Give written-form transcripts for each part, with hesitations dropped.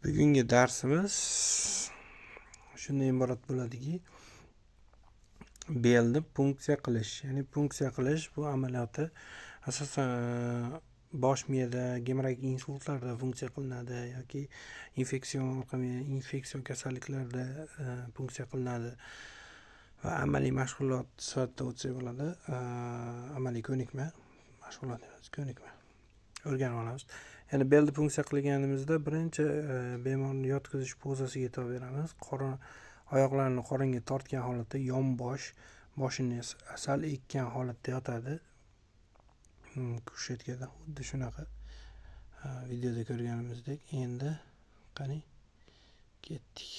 Bugungi darsimiz shundan iborat bo'ladiki, belni punksiya qilish. Ya'ni punksiya qilish bu amaliyoti asosan bosh miyada gemorragik insultlarda funksiya qilinadi yoki infeksion kasalliklarda funksiya qilinadi va amaliy mashg'ulot sifatida o'tsak bo'ladi. Amaliy ko'nikma, mashg'ulot emas, ko'nikma o'rganib olamiz. Ya'ni belni funksiya qilganimizda birinchi bemorni yotqizish pozasiga e'tibor beramiz. Oyoqlarini qoringa tortgan holatda, yonbosh, boshini sal ekkan holatda yotadi. Kushetkada xuddi shunaqa videoda ko'rganimizdek. Endi qani ketdik.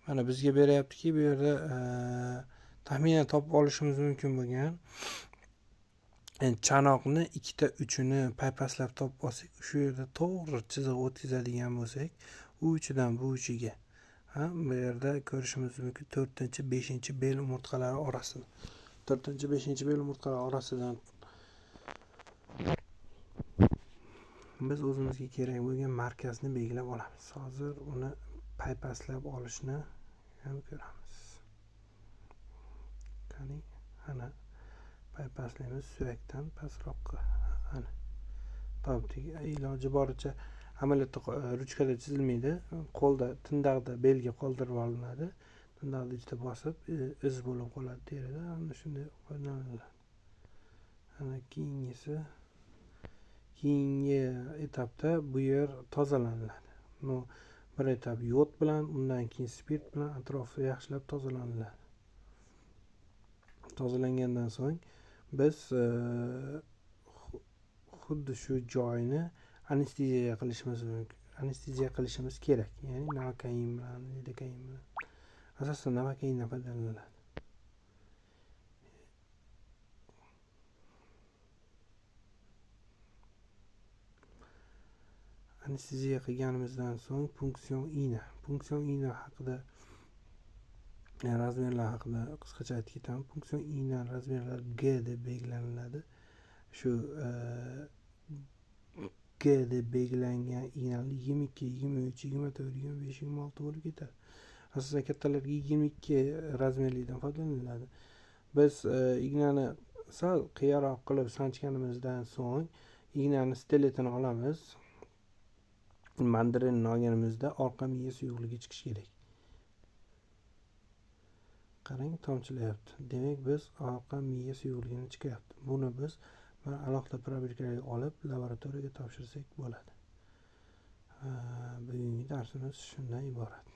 Mana bizga beryaptiki, bu yerda taxminan topib olishimiz mumkin bo'lgan chanoqni ikkita uchini paypaslab topib olsak, shu yerda to'g'ri chiziq o'tkazadigan bo'lsak, u uchidan bu uchiga, bu yerda ko'rishimiz mumkin 4-5 bel umurtqalari orasida. 4-5 bel umurtqalari orasidan biz o'zimizga kerak bo'lgan markazni belgilab olamiz. Hozir uni paypaslab olishni ham ko'ramiz. Qani, ana paypaslaymiz suyakdan pastroqqa. Ana topdik. Iloji boricha amaliyotda ruchkada chizilmaydi. Qo'lda, tindaqda belga qoldirib olinadi. Tindaqni ichida bosib, iz bo'lib qoladi terida. Ana shunday foydalaniladi. Ana keyingi etapda bu yer tozalanadi. Bir etap yod bilan, undan keyin spirt bilan atrofi yaxshilab tozalanadi. Tozalangandan so'ng biz xuddi shu joyni anesteziya qilishimiz kerak. Ya'ni navakain bilan, lidokain bilan. Asosan navakaindan foydalaniladi. Anesteziya qilganimizdan so'ng punksion igna haqida, razmerlar haqida qisqacha aytib ketaman. Punksion igna razmerlari G deb belgilanadi. Shu G deb belgilangan ignalar 22, 23, 24, 25, 26 bo'lib ketadi. Asosan kattalarga 22 razmerlidan foydalaniladi. Biz ignani sal qiyaroq qilib sanchganimizdan so'ng ignani steletini olamiz. Mandarinni olganimizda orqa miya suyuqligi chiqishi kerak. Qarang, tomchilayapti. Demak, biz orqa miya suyuqligini chiqyapti. Buni biz alohida probirkaga olib laboratoriyaga topshirsak bo'ladi. Bugungi darsimiz shundan iborat.